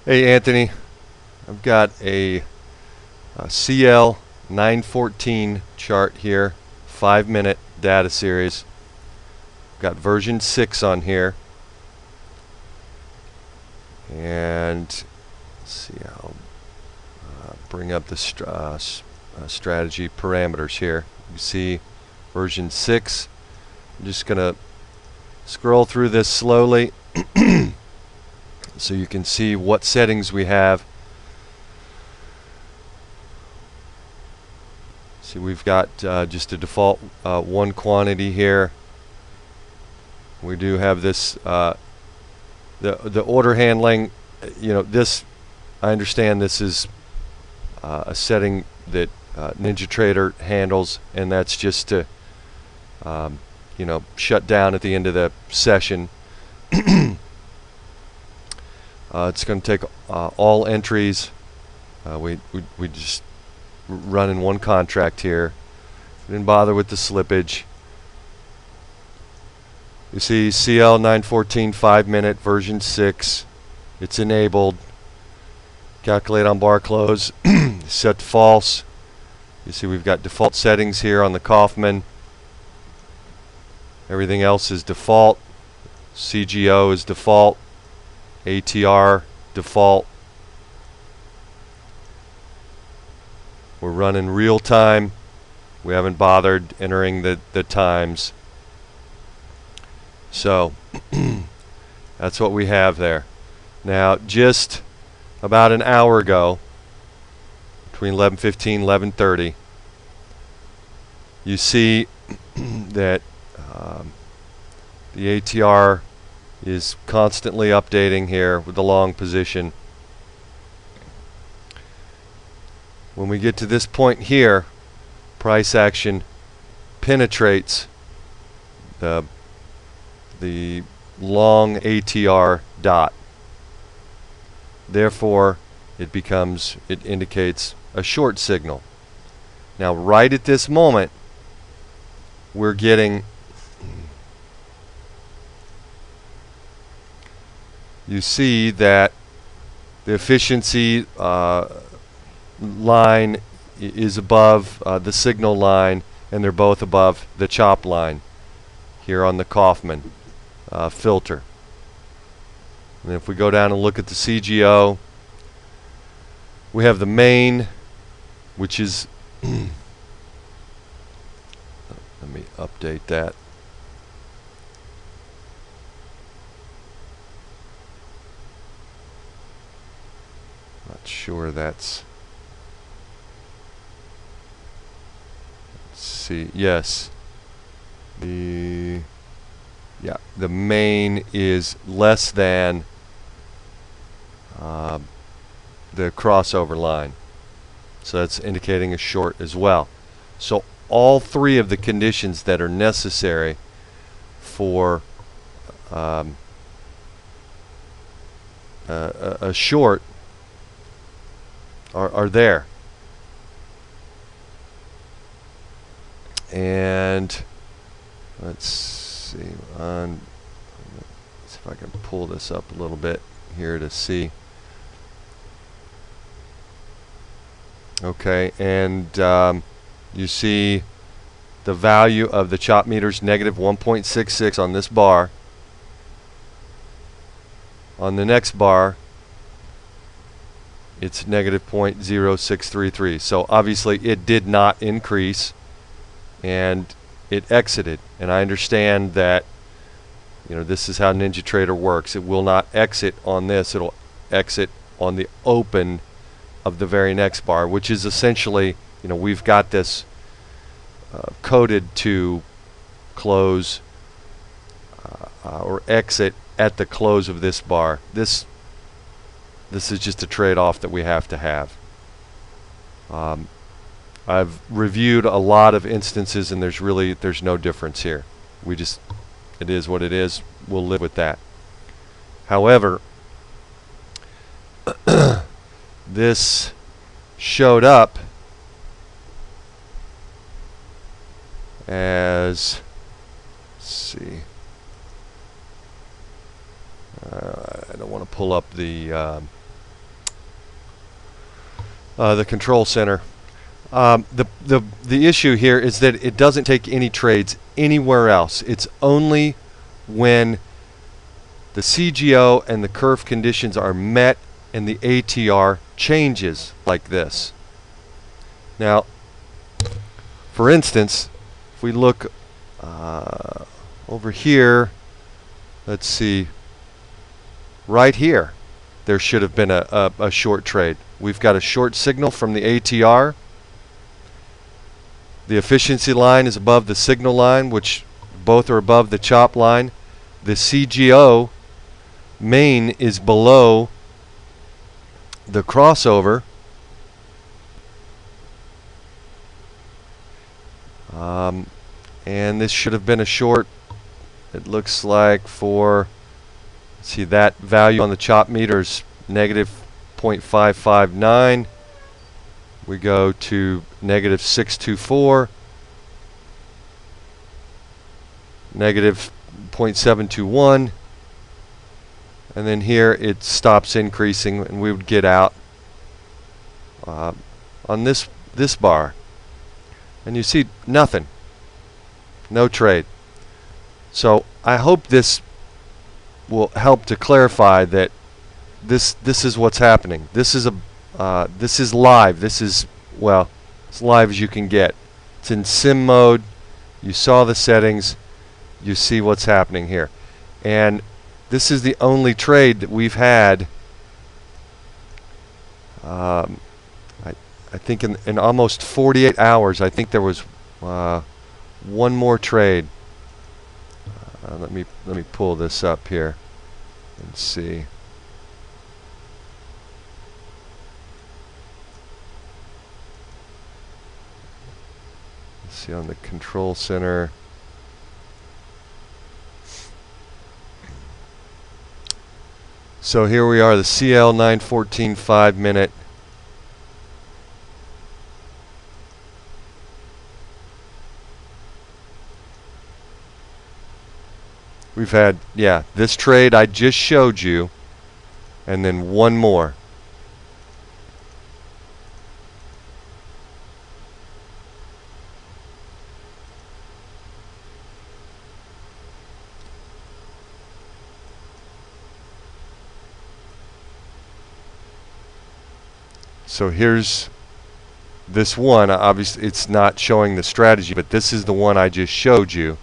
Hey Anthony, I've got a, CL 914 chart here, 5-minute data series. Got version 6 on here, and let's see, I'll bring up the strategy parameters here. You see version 6. I'm just gonna scroll through this slowly so you can see what settings we have. See, we've got just a default one quantity here. We do have this the order handling. This, I understand this is a setting that NinjaTrader handles, and that's just to shut down at the end of the session. It's going to take all entries. We just run in one contract here. Didn't bother with the slippage. You see CL 914 5-minute version 6. It's enabled. Calculate on bar close. Set to false. You see we've got default settings here on the Kaufman. Everything else is default. CGO is default. ATR default. We're running real time. We haven't bothered entering the times. So that's what we have there. Now, just about an hour ago, between 11:15 11:30, you see that the ATR is constantly updating here with the long position. When we get to this point here, price action penetrates the long ATR dot. Therefore, it indicates a short signal. Now, right at this moment, we're getting, you see that the efficiency line is above the signal line, and they're both above the chop line here on the Kaufman filter. And if we go down and look at the CGO, we have the main, which is let me update that. Not sure that's, let's see, yes, the main is less than the crossover line, so that's indicating a short as well. So all three of the conditions that are necessary for a short are there. And let's see, let's see if I can pull this up a little bit here to see. Okay, and you see the value of the chop meters negative 1.66 on this bar. On the next bar, it's negative 0.0633. So obviously it did not increase, and it exited. And I understand that this is how NinjaTrader works. It will not exit on this. It'll exit on the open of the very next bar, which is essentially, we've got this coded to close or exit at the close of this bar. This is just a trade-off that we have to have. I've reviewed a lot of instances, and there's no difference here. It is what it is. We'll live with that. However, this showed up as, let's see, I don't want to pull up the the control center. The issue here is that it doesn't take any trades anywhere else. It's only when the CGO and the curve conditions are met and the ATR changes like this. Now, for instance, if we look over here, let's see, right here, there should have been a short trade. We've got a short signal from the ATR. The efficiency line is above the signal line, which both are above the chop line. The CGO main is below the crossover. And this should have been a short. It looks like for, see, that value on the chop meter is negative 0.559. We go to negative 624, negative 0.721, and then here it stops increasing, and we would get out on this bar, and you see nothing, no trade. So I hope this will help to clarify that this is what's happening. This is live. This is, well, as live as you can get. It's in sim mode. You saw the settings. You see what's happening here. And this is the only trade that we've had, I think in almost 48 hours. I think there was one more trade. Let me pull this up here and see. Let's see on the control center. So here we are, the CL 914 5-minute. We've had, yeah, this trade I just showed you, and then one more. So here's this one. Obviously, it's not showing the strategy, but this is the one I just showed you.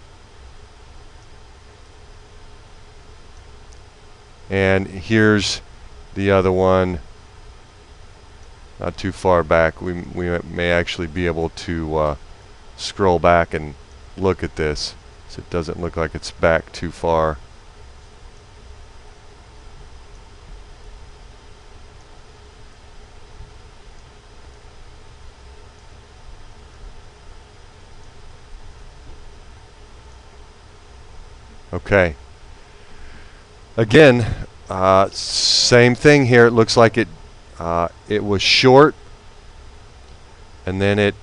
And here's the other one, not too far back. We may actually be able to scroll back and look at this, so it doesn't look like it's back too far. Okay. Again, same thing here. It looks like it was short, and then it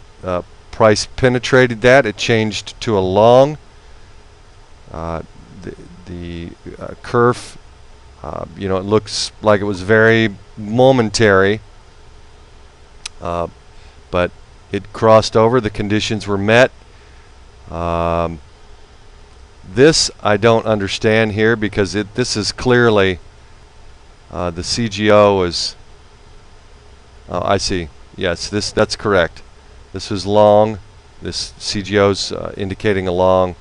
price penetrated that. It changed to a long. The curve, you know, it looks like it was very momentary, but it crossed over. The conditions were met. This I don't understand here, because this is clearly the CGO is. Oh, I see. Yes, that's correct. This is long. This CGO's indicating a long.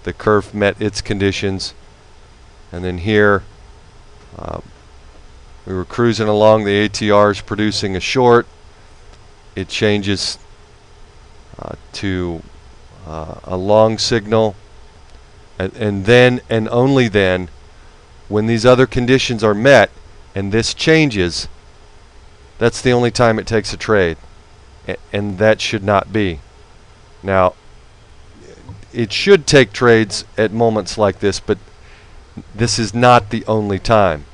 The curve met its conditions, and then here we were cruising along. The ATR is producing a short. It changes to a long signal. And then, and only then, when these other conditions are met and this changes, that's the only time it takes a trade. And that should not be. Now, it should take trades at moments like this, but this is not the only time.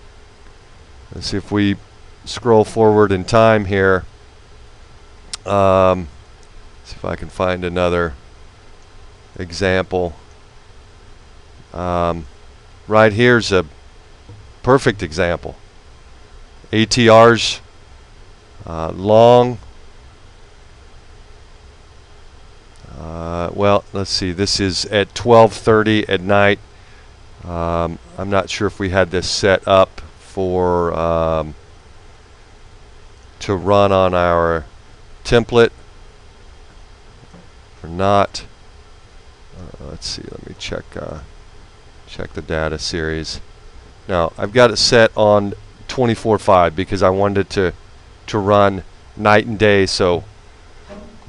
Let's see if we scroll forward in time here. See if I can find another example. Right here's a perfect example. ATR's Long. Well, let's see. This is at 12:30 at night. I'm not sure if we had this set up for to run on our template or not. Let's see. Let me check the data series. Now I've got it set on 24/5 because I wanted to run night and day, so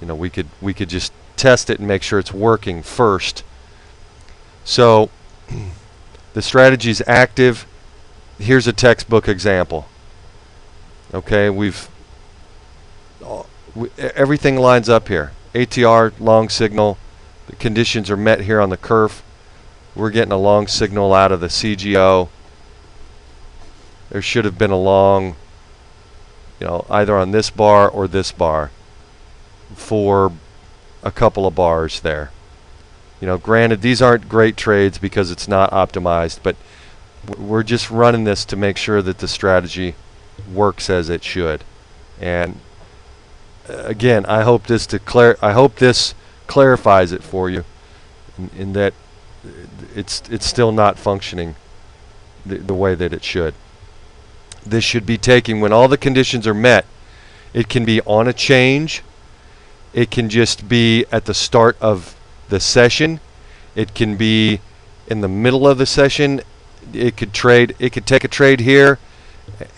you know we could just test it and make sure it's working first. So the strategy is active. Here's a textbook example. Okay, everything lines up here. ATR long signal. The conditions are met here on the kerf. We're getting a long signal out of the CGO. There should have been a long, either on this bar or this bar for a couple of bars there. Granted, these aren't great trades because it's not optimized, but we're just running this to make sure that the strategy works as it should. And again, I hope this clarifies it for you, in that it's still not functioning the way that it should. This should be taking when all the conditions are met. It can be on a change. It can just be at the start of the session. It can be in the middle of the session. It could take a trade here,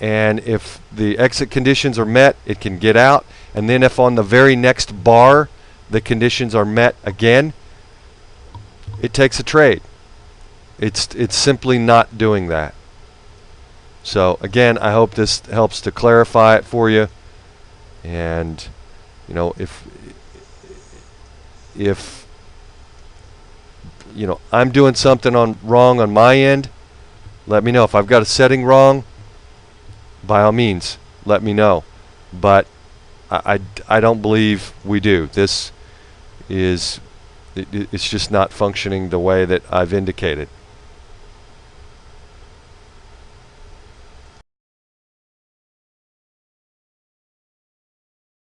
and if the exit conditions are met, it can get out. And then if on the very next bar the conditions are met again, it takes a trade. It's simply not doing that. So again, I hope this helps to clarify it for you. And if I'm doing something wrong on my end, let me know. If I've got a setting wrong, by all means, let me know. But I don't believe we do. It's just not functioning the way that I've indicated.